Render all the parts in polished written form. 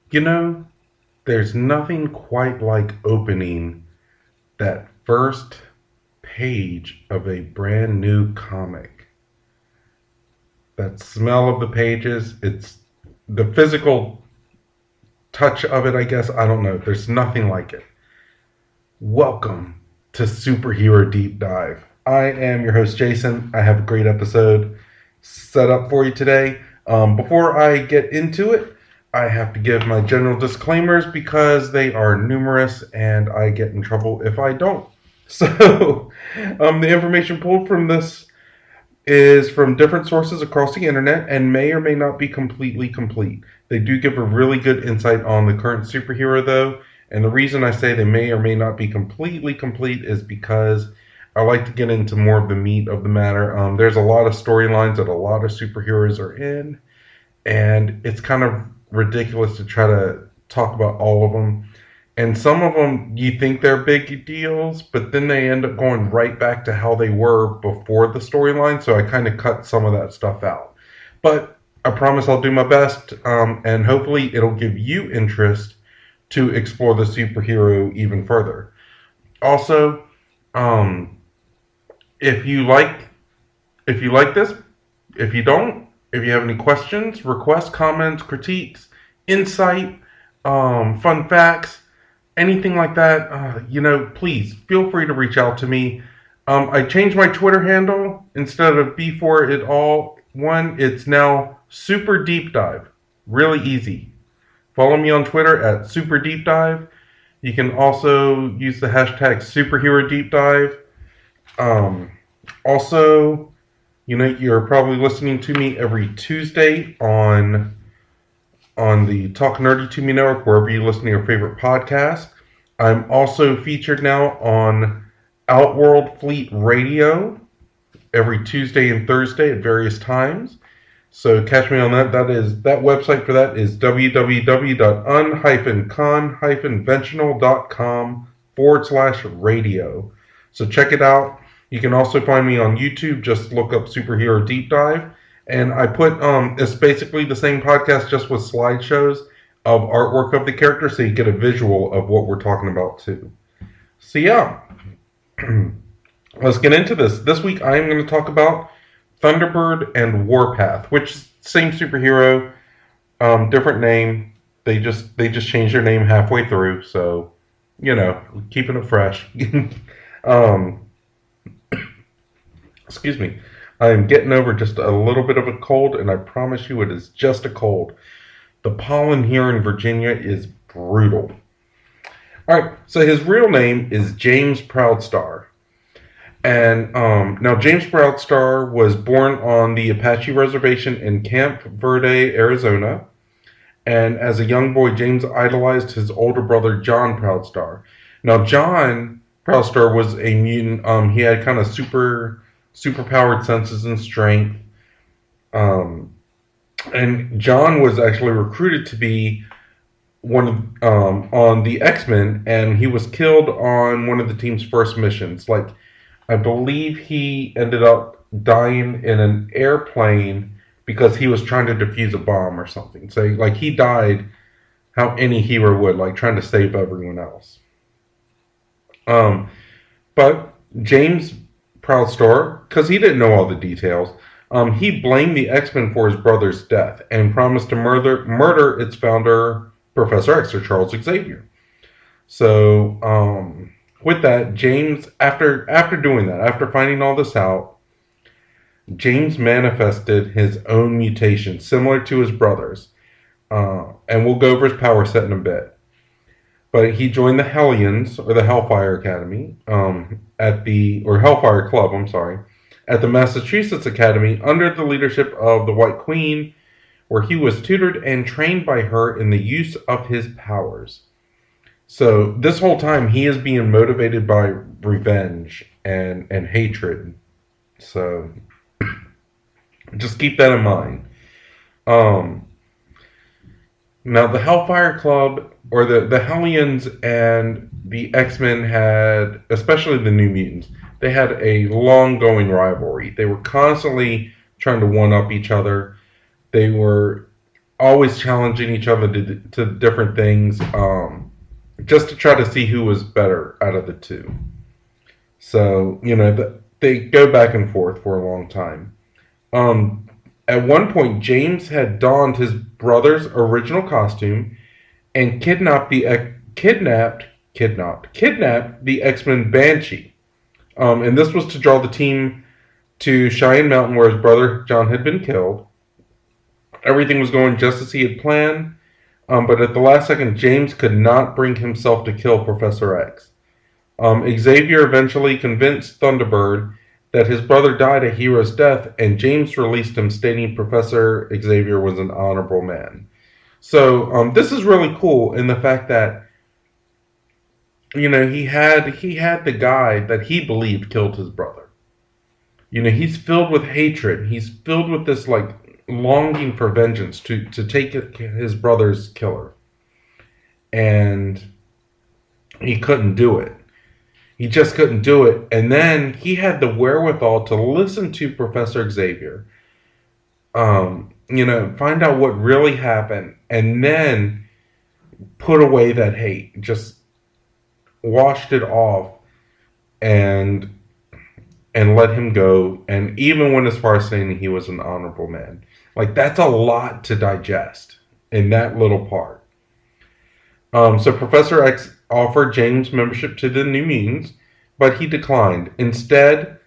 You know, there's nothing quite like opening that first page of a brand new comic. That smell of the pages, it's the physical touch of it, I guess. I don't know. There's nothing like it. Welcome to Superhero Deep Dive. I am your host, Jason. I have a great episode set up for you today. Before I get into it, I have to give my general disclaimers because they are numerous and I get in trouble if I don't. So, the information pulled from this is from different sources across the internet and may or may not be completely complete. They do give a really good insight on the current superhero, though, and the reason I say they may or may not be completely complete is because I like to get into more of the meat of the matter. There's a lot of storylines that a lot of superheroes are in, and it's kind of ridiculous to try to talk about all of them. And some of them you think they're big deals, but then they end up going right back to how they were before the storyline. So I kind of cut some of that stuff out. But I promise I'll do my best, and hopefully it'll give you interest to explore the superhero even further. Also, um, if you like if you like this, if you don't, if you have any questions, requests, comments, critiques, insight, fun facts, anything like that, please feel free to reach out to me. I changed my Twitter handle. Instead of before it all one, it's now Super Deep Dive. Really easy. Follow me on Twitter at Super Deep Dive. You can also use the hashtag Superhero Deep Dive. Um, Also, you're probably listening to me every Tuesday on the Talk Nerdy to Me network, wherever you listen to your favorite podcast. I'm also featured now on Outworld Fleet Radio every Tuesday and Thursday at various times. So catch me on that. That website for that is www.un-con-ventional.com/radio. So check it out. You can also find me on YouTube. Just look up Superhero Deep Dive. And I put, it's basically the same podcast just with slideshows of artwork of the character so you get a visual of what we're talking about too. So yeah, let's get into this. This week I am going to talk about Thunderbird and Warpath, which same superhero, different name. They just changed their name halfway through, so keeping it fresh. um, Excuse me. I am getting over just a little bit of a cold, and I promise you it is just a cold. The pollen here in Virginia is brutal. Alright, so his real name is James Proudstar. And now James Proudstar was born on the Apache Reservation in Camp Verde, Arizona. And as a young boy, James idolized his older brother, John Proudstar. Now, John Proudstar was a mutant. He had kind of superpowered senses and strength. And John was actually recruited to be on the X-Men, and he was killed on one of the team's first missions. Like, I believe he ended up dying in an airplane because he was trying to defuse a bomb or something. So, like, he died how any hero would, like trying to save everyone else. Um, but James Proudstar, because he didn't know all the details, he blamed the X-Men for his brother's death and promised to murder its founder, Professor X, or Charles Xavier. So, with that, James, after doing that, after finding all this out, James manifested his own mutation, similar to his brother's. And we'll go over his power set in a bit. But he joined the Hellions, or the Hellfire Academy, or Hellfire Club, I'm sorry, at the Massachusetts Academy under the leadership of the White Queen, where he was tutored and trained by her in the use of his powers. So this whole time he is being motivated by revenge and hatred. So just keep that in mind. Um, Now the Hellfire Club, or the Hellions and the X-Men had, especially the New Mutants, they had a long-going rivalry. They were constantly trying to one-up each other. They were always challenging each other to different things, just to try to see who was better out of the two. So, they go back and forth for a long time. Um, at one point, James had donned his brother's original costume and kidnapped the X-Men Banshee. And this was to draw the team to Cheyenne Mountain, where his brother John had been killed. Everything was going just as he had planned, but at the last second, James could not bring himself to kill Professor X. Xavier eventually convinced Thunderbird that his brother died a hero's death, and James released him, stating Professor Xavier was an honorable man. So this is really cool in the fact that he had the guy that he believed killed his brother. He's filled with hatred. He's filled with this longing for vengeance to take his brother's killer, and he couldn't do it. He just couldn't do it. And then he had the wherewithal to listen to Professor Xavier, find out what really happened, and then put away that hate, just washed it off, and let him go, and even went as far as saying he was an honorable man. That's a lot to digest in that little part. So Professor X offered James membership to the New Mutants, but he declined. Instead,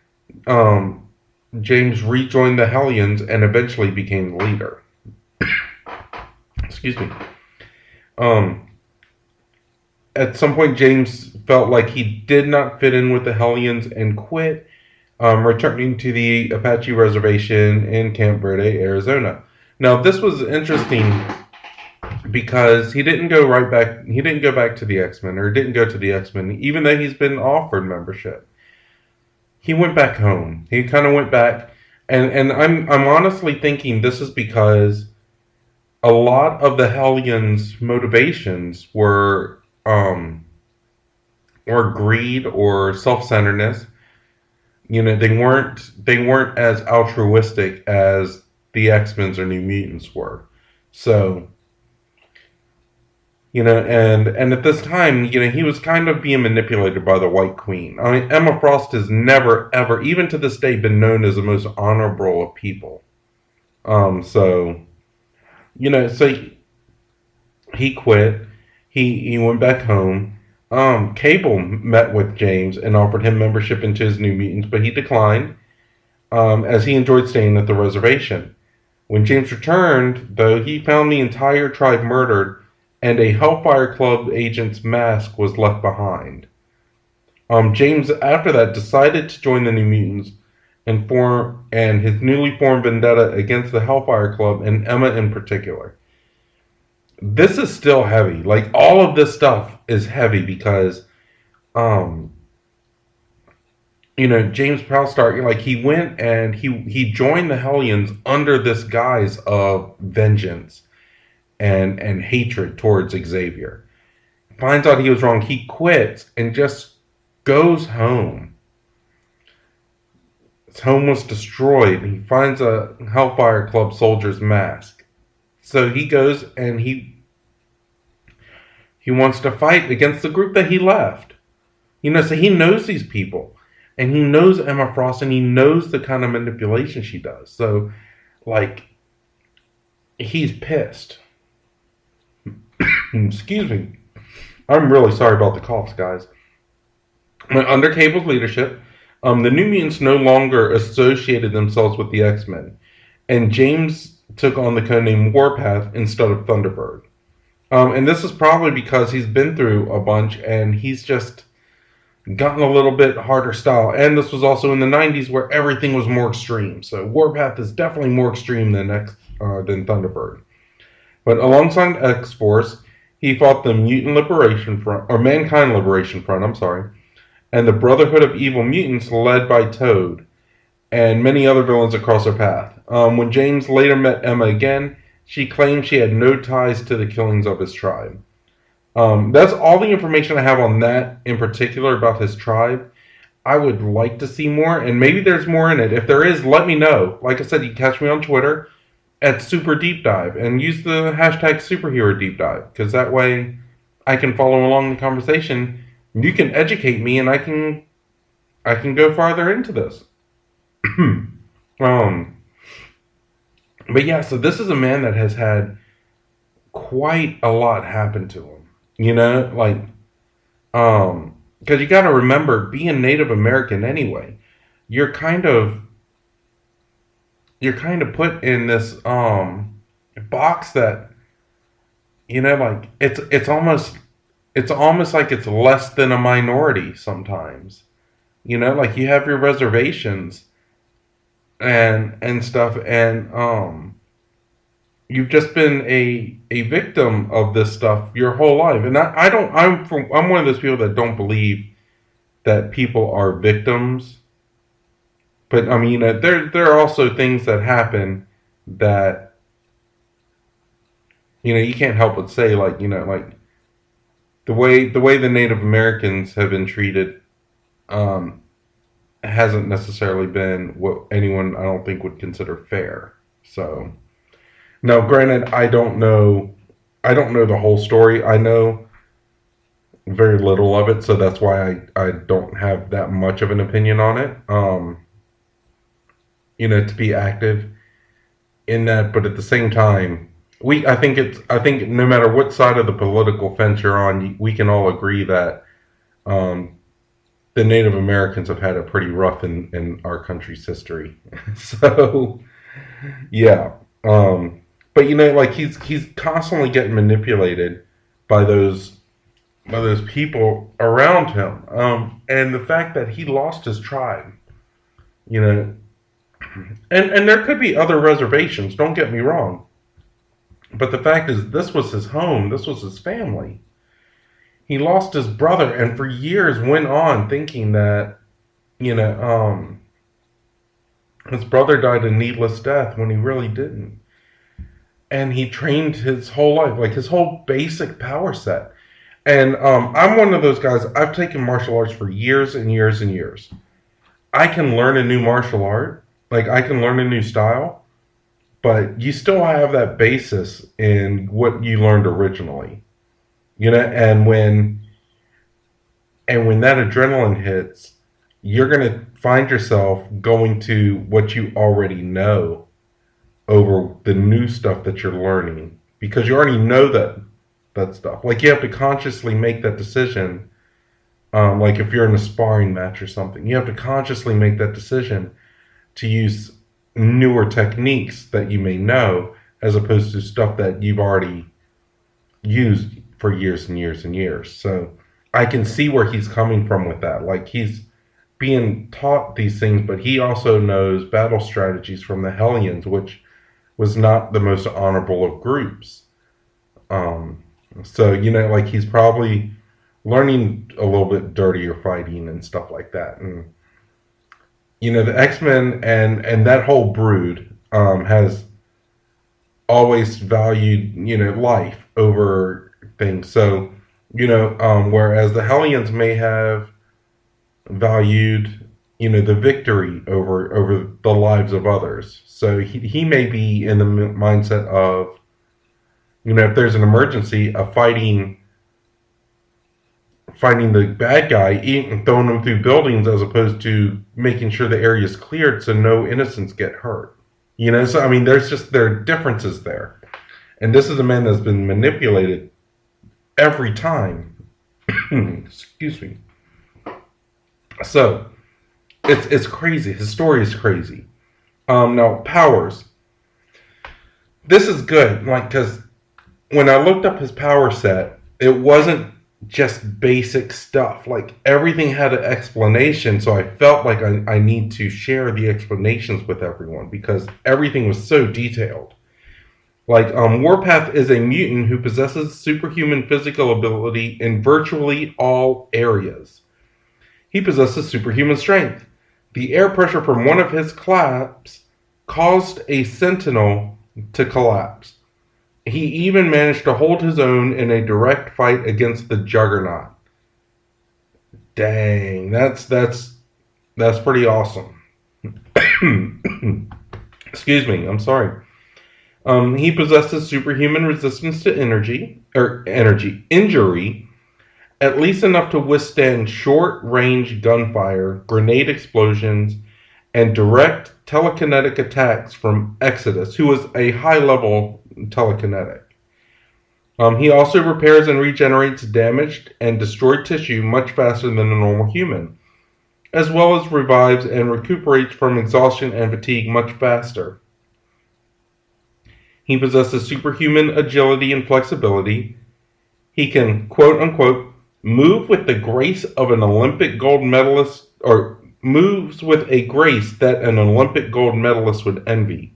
James rejoined the Hellions and eventually became the leader. Excuse me. At some point, James felt like he did not fit in with the Hellions and quit, returning to the Apache Reservation in Camp Verde, Arizona. Now, this was interesting because he didn't go back to the X-Men, or didn't go to the X-Men, even though he's been offered membership. He went back home. He kind of went back, and I'm honestly thinking this is because a lot of the Hellions' motivations were greed or self-centeredness. They weren't as altruistic as the X-Men or New Mutants were. So, and at this time, he was kind of being manipulated by the White Queen. I mean, Emma Frost has never, ever, even to this day, been known as the most honorable of people. So he quit. He went back home. Cable met with James and offered him membership into his New Mutants, but he declined, as he enjoyed staying at the reservation. When James returned, though, he found the entire tribe murdered, and a Hellfire Club agent's mask was left behind. James, after that, decided to join the New Mutants and his newly formed vendetta against the Hellfire Club and Emma in particular. This is still heavy. All of this stuff is heavy because, James Proudstar, he went and he joined the Hellions under this guise of vengeance and hatred towards Xavier. Finds out he was wrong. He quits and just goes home. His home was destroyed. He finds a Hellfire Club soldier's mask. So he goes and he wants to fight against the group that he left. So he knows these people. And he knows Emma Frost, and he knows the kind of manipulation she does. So, he's pissed. Excuse me. I'm really sorry about the coughs, guys. Under Cable's leadership, the New Mutants no longer associated themselves with the X-Men. And James took on the codename Warpath instead of Thunderbird. And this is probably because he's been through a bunch, and he's just gotten a little bit harder style. And this was also in the 90s where everything was more extreme. So Warpath is definitely more extreme than Thunderbird. But alongside X-Force, he fought the Mutant Liberation Front, or Mankind Liberation Front, and the Brotherhood of Evil Mutants led by Toad, and many other villains across her path. When James later met Emma again, she claimed she had no ties to the killings of his tribe. That's all the information I have on that in particular about his tribe. I would like to see more, and maybe there's more in it. If there is, let me know. Like I said, you can catch me on Twitter at Super Deep Dive and use the hashtag superhero deep dive, because that way I can follow along the conversation. You can educate me, and I can go farther into this. um, but yeah, so this is a man that has had quite a lot happen to him. You know, like because you got to remember, being Native American anyway, you're kind of you're kind of put in this box that, like it's almost like it's less than a minority sometimes. Like you have your reservations and stuff, and you've just been a victim of this stuff your whole life. And I don't I'm one of those people that don't believe that people are victims. But I mean, there are also things that happen that you can't help but say, like, like the way the Native Americans have been treated, um, hasn't necessarily been what anyone, I don't think, would consider fair. So now, granted, I don't know the whole story. I know very little of it, so that's why I don't have that much of an opinion on it. To be active in that, but at the same time, I think no matter what side of the political fence you're on, we can all agree that um, the Native Americans have had it pretty rough in our country's history. So yeah, but like he's constantly getting manipulated by those people around him, and the fact that he lost his tribe, you know, and there could be other reservations. Don't get me wrong. But the fact is, this was his home. This was his family. He lost his brother, and for years went on thinking that you know his brother died a needless death when he really didn't. And he trained his whole life, like his whole basic power set. And I'm one of those guys. I've taken martial arts for years and years and years. I can learn a new martial art, like I can learn a new style, but you still have that basis in what you learned originally. And when that adrenaline hits, you're going to find yourself going to what you already know over the new stuff that you're learning, because you already know that stuff. Like you have to consciously make that decision. Like if you're in a sparring match or something, you have to consciously make that decision to use newer techniques that you may know, as opposed to stuff that you've already used for years and years and years. So I can see where he's coming from with that. Like he's being taught these things, but he also knows battle strategies from the Hellions, which was not the most honorable of groups. Um, so like he's probably learning a little bit dirtier fighting and stuff like that. And the X-Men and that whole brood has always valued life over things. So whereas the Hellions may have valued the victory over the lives of others. So he may be in the mindset of if there's an emergency, of fighting the bad guy, and throwing them through buildings, as opposed to making sure the area is cleared so no innocents get hurt. So I mean, there are differences there, and this is a man that's been manipulated every time. Excuse me. So it's crazy. His story is crazy. Now powers. This is good, like, because when I looked up his power set, it wasn't just basic stuff. Like everything had an explanation, so I felt like I need to share the explanations with everyone, because everything was so detailed. Like Warpath is a mutant who possesses superhuman physical ability in virtually all areas. He possesses superhuman strength. The air pressure from one of his claps caused a sentinel to collapse. He even managed to hold his own in a direct fight against the Juggernaut. Dang, that's pretty awesome. Excuse me, I'm sorry. He possesses superhuman resistance to injury, at least enough to withstand short-range gunfire, grenade explosions, and direct telekinetic attacks from Exodus, who was a high-level telekinetic. He also repairs and regenerates damaged and destroyed tissue much faster than a normal human, as well as revives and recuperates from exhaustion and fatigue much faster. He possesses superhuman agility and flexibility. He can, quote unquote, move with the grace of an Olympic gold medalist, or moves with a grace that an Olympic gold medalist would envy,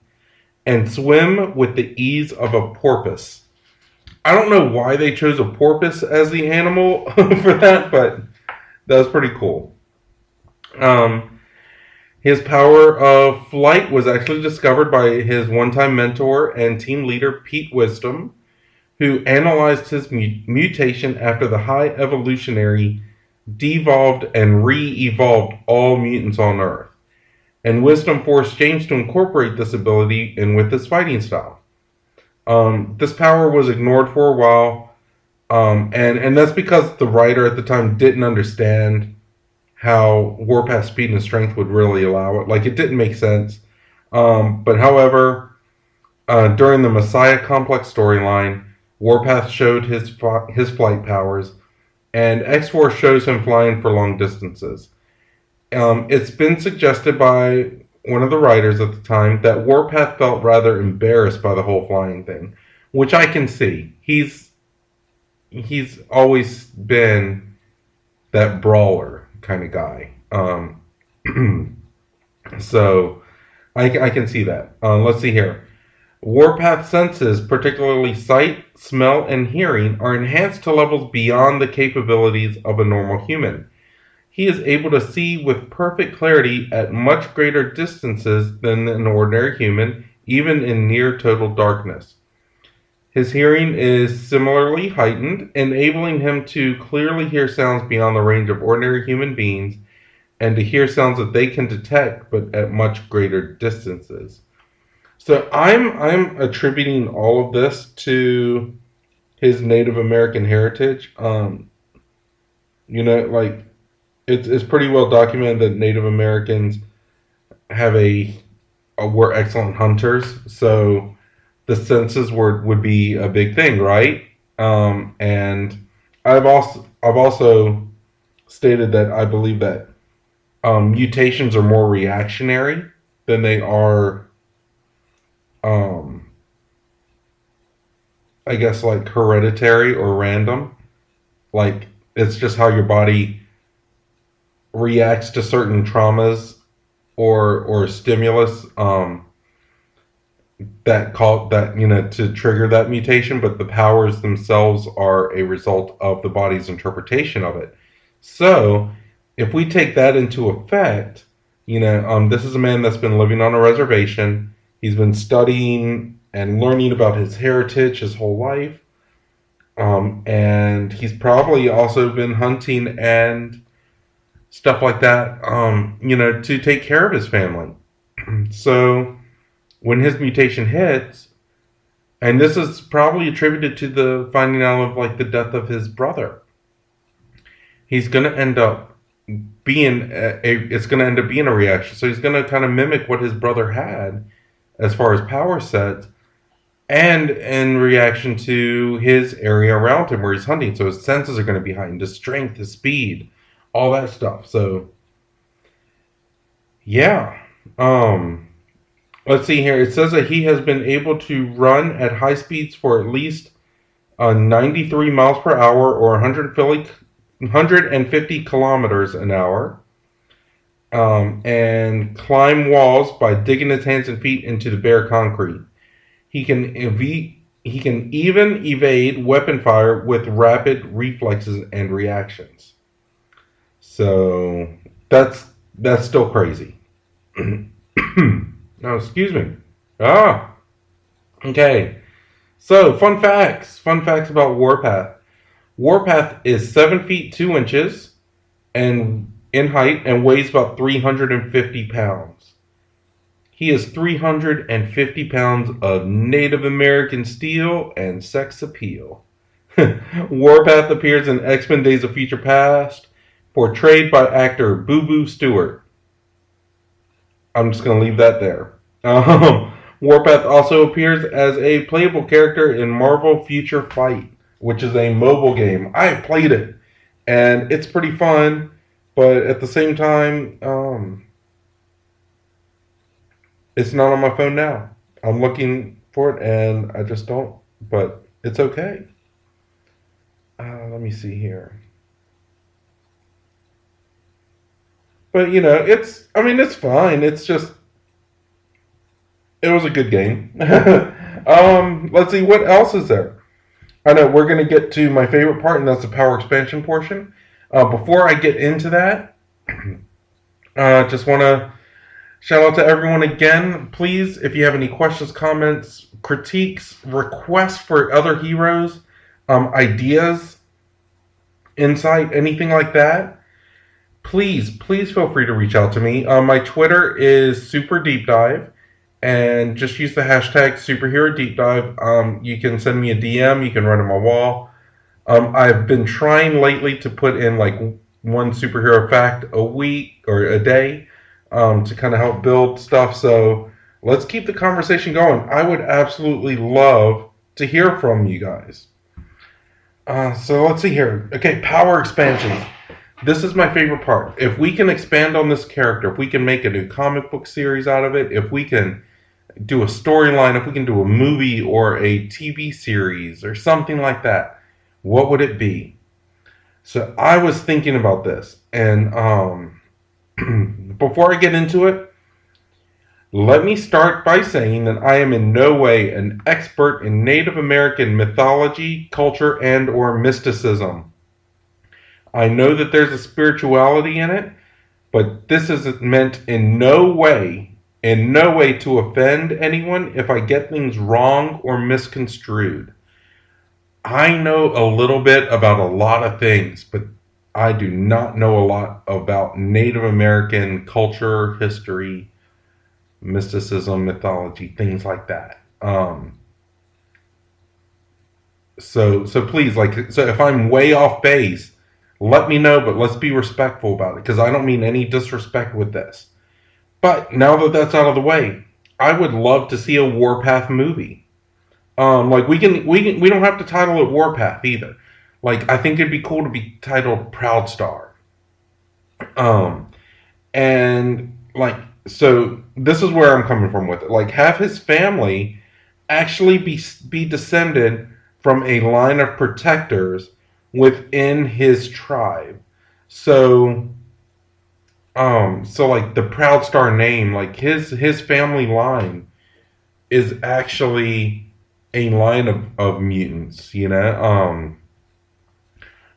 and swim with the ease of a porpoise. I don't know why they chose a porpoise as the animal for that, but that was pretty cool. His power of flight was actually discovered by his one-time mentor and team leader, Pete Wisdom, who analyzed his mutation after the High Evolutionary devolved and re-evolved all mutants on Earth. And Wisdom forced James to incorporate this ability in with his fighting style. This power was ignored for a while, and that's because the writer at the time didn't understand how Warpath speed and strength would really allow it. Like, it didn't make sense. But however, during the Messiah Complex storyline, Warpath showed his flight powers, and X-Force shows him flying for long distances. It's been suggested by one of the writers at the time that Warpath felt rather embarrassed by the whole flying thing, which I can see. He's always been that brawler kind of guy. So I can see that. Let's see here. Warpath senses, particularly sight, smell, and hearing, are enhanced to levels beyond the capabilities of a normal human. He is able to see with perfect clarity at much greater distances than an ordinary human, even in near total darkness. His hearing is similarly heightened, enabling him to clearly hear sounds beyond the range of ordinary human beings, and to hear sounds that they can detect, but at much greater distances. So I'm attributing all of this to his Native American heritage. Like, it's pretty well documented that Native Americans were excellent hunters. So the senses would be a big thing, right? And I've also stated that I believe that mutations are more reactionary than they are, I guess, like hereditary or random. Like, it's just how your body reacts to certain traumas or stimulus to trigger that mutation, but the powers themselves are a result of the body's interpretation of it. So if we take that into effect, this is a man that's been living on a reservation. He's been studying and learning about his heritage his whole life. And he's probably also been hunting and stuff like that, to take care of his family. So when his mutation hits, and this is probably attributed to the finding out of like the death of his brother, he's going to end up being a reaction. So he's going to kind of mimic what his brother had as far as power sets, and in reaction to his area around him where he's hunting. So his senses are going to be heightened, his strength, his speed, all that stuff. So yeah. Let's see here. It says that he has been able to run at high speeds for at least 93 miles per hour or 150 kilometers an hour, and climb walls by digging his hands and feet into the bare concrete. He can even evade weapon fire with rapid reflexes and reactions. So that's still crazy. No, excuse me. Okay. So, fun facts about Warpath. Warpath is 7 feet 2 inches and in height and weighs about 350 pounds. He is 350 pounds of Native American steel and sex appeal. Warpath appears in X-Men Days of Future Past, portrayed by actor Boo Boo Stewart. I'm just going to leave that there. Warpath also appears as a playable character in Marvel Future Fight, which is a mobile game. I played it, and it's pretty fun, but at the same time, it's not on my phone now. I'm looking for it, and I just don't, but it's okay. Let me see here. But, it's fine. It's just, it was a good game. Let's see, what else is there? I know we're going to get to my favorite part, and that's the power expansion portion. Before I get into that, just want to shout out to everyone again. Please, if you have any questions, comments, critiques, requests for other heroes, ideas, insight, anything like that, please feel free to reach out to me. My Twitter is superdeepdive. And just use the hashtag superherodeepdive. You can send me a DM. You can write on my wall. I've been trying lately to put in like one superhero fact a week or a day to kind of help build stuff. So let's keep the conversation going. I would absolutely love to hear from you guys. So let's see here. Okay, power expansions. This is my favorite part. If we can expand on this character, if we can make a new comic book series out of it, if we can do a storyline, if we can do a movie or a TV series or something like that, what would it be? So I was thinking about this, and before I get into it, let me start by saying that I am in no way an expert in Native American mythology, culture, and or mysticism. I know that there's a spirituality in it, but this isn't meant in no way to offend anyone if I get things wrong or misconstrued. I know a little bit about a lot of things, but I do not know a lot about Native American culture, history, mysticism, mythology, things like that. So please, so if I'm way off base, let me know, but let's be respectful about it, because I don't mean any disrespect with this. But now that that's out of the way, I would love to see a Warpath movie. We don't have to title it Warpath either. Like, I think it'd be cool to be titled Proud Star. And like, so this is where I'm coming from with it. Like, have his family actually be descended from a line of protectors within his tribe. So like the Proud Star name, like his family line is actually a line of mutants, and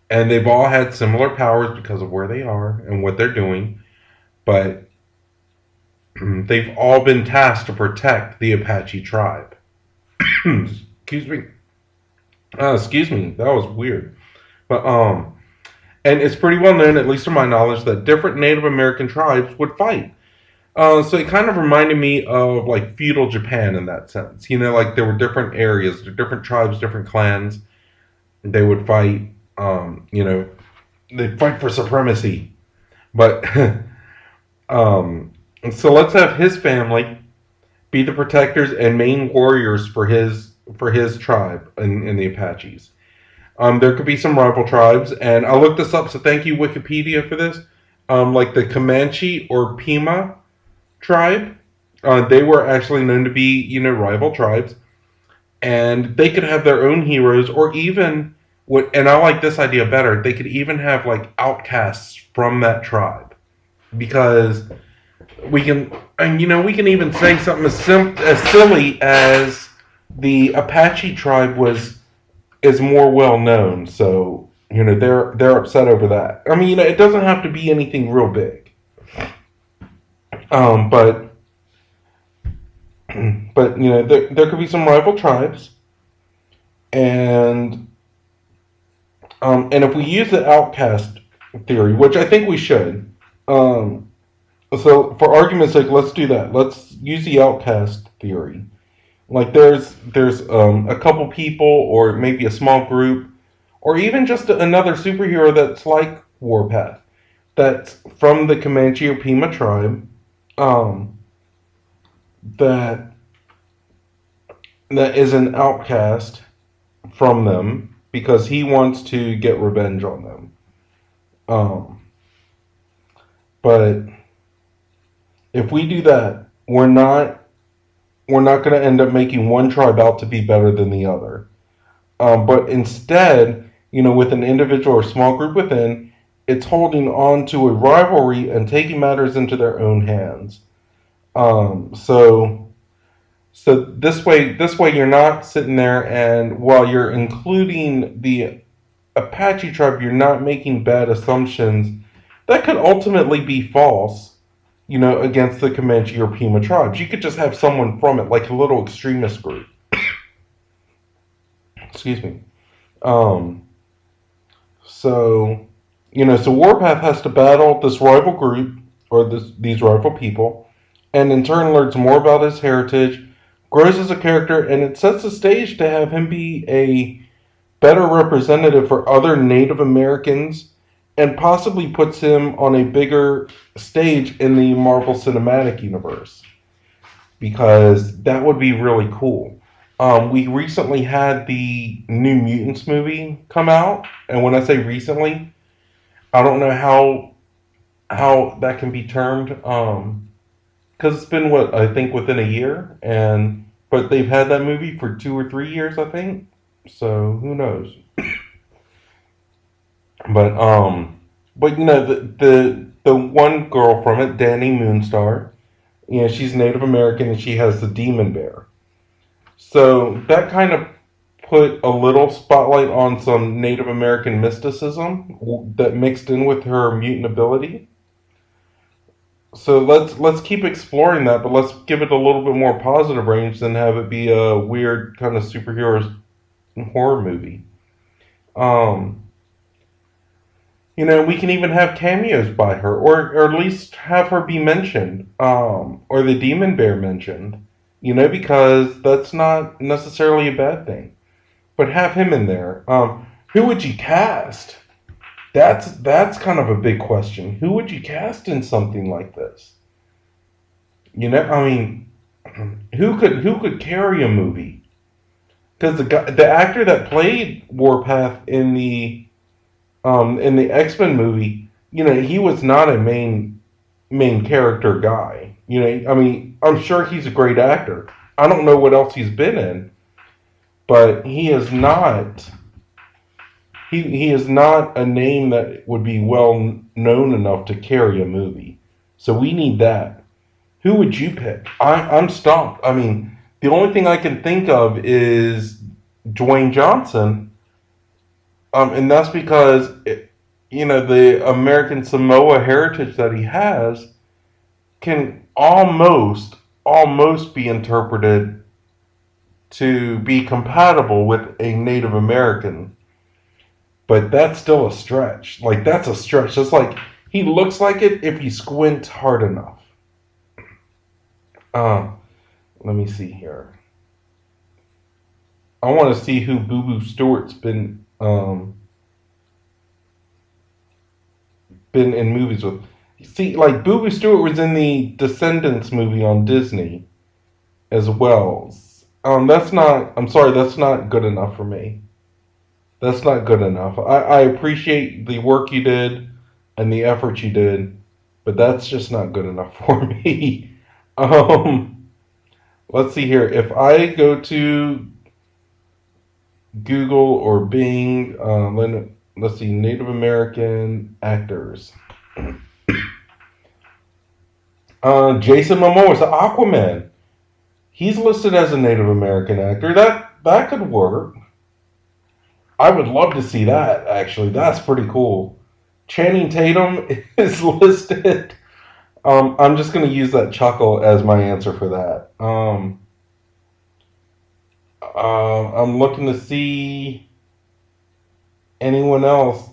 they've all had similar powers because of where they are and what they're doing, but they've all been tasked to protect the Apache tribe. Excuse me. Excuse me, that was weird. But and it's pretty well known, at least to my knowledge, that different Native American tribes would fight. So it kind of reminded me of like feudal Japan in that sense. Like there were different areas, different tribes, different clans. They would fight. They'd fight for supremacy. But so let's have his family be the protectors and main warriors for his tribe in the Apaches. There could be some rival tribes, and I looked this up, so thank you, Wikipedia, for this. Like the Comanche or Pima tribe, they were actually known to be, rival tribes, and they could have their own heroes, or even, and I like this idea better, they could even have, like, outcasts from that tribe, because we can even say something as silly as the Apache tribe is more well known, so they're upset over that. I mean, it doesn't have to be anything real big, but there could be some rival tribes, and if we use the outcast theory, which I think we should, So for argument's sake, let's do that. Let's use the outcast theory. Like there's a couple people, or maybe a small group, or even just another superhero that's like Warpath, that's from the Comanche or Pima tribe, um, that that is an outcast from them because he wants to get revenge on them. Um, but if we do that, we're not going to end up making one tribe out to be better than the other. But instead, with an individual or small group within, it's holding on to a rivalry and taking matters into their own hands. So this way you're not sitting there, and while you're including the Apache tribe, you're not making bad assumptions that could ultimately be false, against the Comanche or Pima tribes. You could just have someone from it, like a little extremist group. Excuse me. Um, so Warpath has to battle this rival group, or these rival people, and in turn learns more about his heritage, grows as a character, and it sets the stage to have him be a better representative for other Native Americans, and possibly puts him on a bigger stage in the Marvel Cinematic Universe, because that would be really cool. We recently had the New Mutants movie come out, and when I say recently, I don't know how that can be termed, because it's been, what, I think within a year, and but they've had that movie for 2 or 3 years, I think. So who knows? But the one girl from it, Danny Moonstar, she's Native American and she has the demon bear. So that kind of put a little spotlight on some Native American mysticism that mixed in with her mutant ability. So let's keep exploring that, but let's give it a little bit more positive range than have it be a weird kind of superheroes horror movie. Um, we can even have cameos by her, or at least have her be mentioned, or the demon bear mentioned. Because that's not necessarily a bad thing. But have him in there. Who would you cast? That's kind of a big question. Who would you cast in something like this? I mean, who could carry a movie? Because the actor that played Warpath in the X-Men movie, he was not a main character guy. I mean, I'm sure he's a great actor. I don't know what else he's been in, but he is not. He is not a name that would be well known enough to carry a movie. So we need that. Who would you pick? I'm stumped. I mean, the only thing I can think of is Dwayne Johnson, and that's because the American Samoa heritage that he has can almost be interpreted to be compatible with a Native American, but that's still a stretch. Like, that's a stretch. Just like he looks like it if you squint hard enough. Uh, Let me see here. I want to see who Boo Boo Stewart's been in movies with. See, like Boo Boo Stewart was in the Descendants movie on Disney as well. That's not. I'm sorry, that's not good enough for me. That's not good enough. I appreciate the work you did and the effort you did, but that's just not good enough for me. Um, let's see here. If I go to Google or Bing, let's see, Native American actors. Jason Momoa is Aquaman. He's listed as a Native American actor. That could work. I would love to see that. Actually, that's pretty cool. Channing Tatum is listed. I'm just gonna use that chuckle as my answer for that. I'm looking to see anyone else.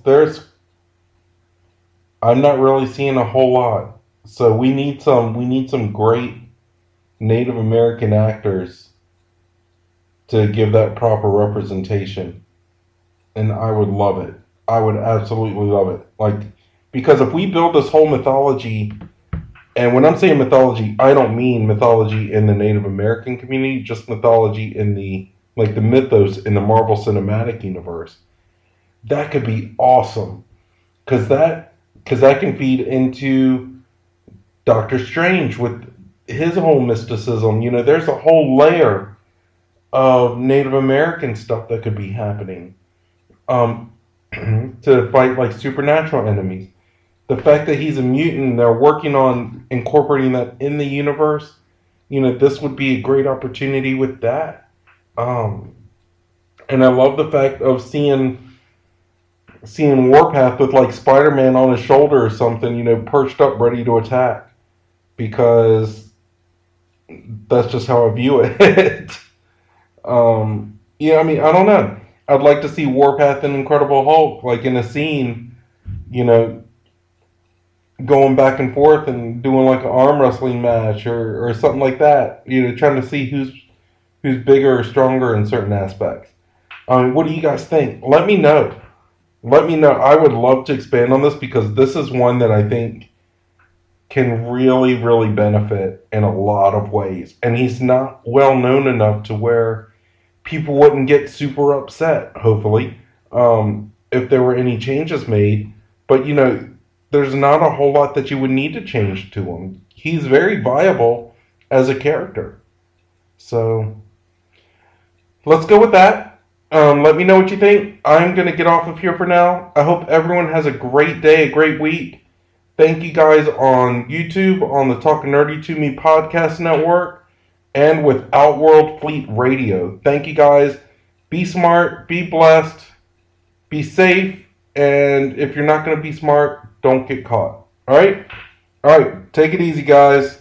I'm not really seeing a whole lot. So we need some great Native American actors to give that proper representation. And I would love it. I would absolutely love it. Like, because if we build this whole mythology, and when I'm saying mythology, I don't mean mythology in the Native American community, just mythology in the like the mythos in the Marvel Cinematic Universe. That could be awesome because that can feed into Doctor Strange with his whole mysticism. There's a whole layer of Native American stuff that could be happening um, to fight like supernatural enemies. The fact that he's a mutant, they're working on incorporating that in the universe. This would be a great opportunity with that. Um, and I love the fact of seeing Warpath with like Spider-Man on his shoulder or something, perched up, ready to attack. Because that's just how I view it. Yeah, I mean, I don't know. I'd like to see Warpath and Incredible Hulk like in a scene, you know, going back and forth and doing like an arm wrestling match or something like that. Trying to see who's bigger or stronger in certain aspects. What do you guys think? Let me know. Let me know. I would love to expand on this because this is one that I think can really, really benefit in a lot of ways. And he's not well known enough to where people wouldn't get super upset, hopefully, if there were any changes made. But, there's not a whole lot that you would need to change to him. He's very viable as a character. So let's go with that. Let me know what you think. I'm going to get off of here for now. I hope everyone has a great day, a great week. Thank you guys on YouTube, on the Talking Nerdy to Me podcast network, and with Outworld Fleet Radio. Thank you guys. Be smart, be blessed, be safe, and if you're not going to be smart, don't get caught. All right? All right. Take it easy, guys.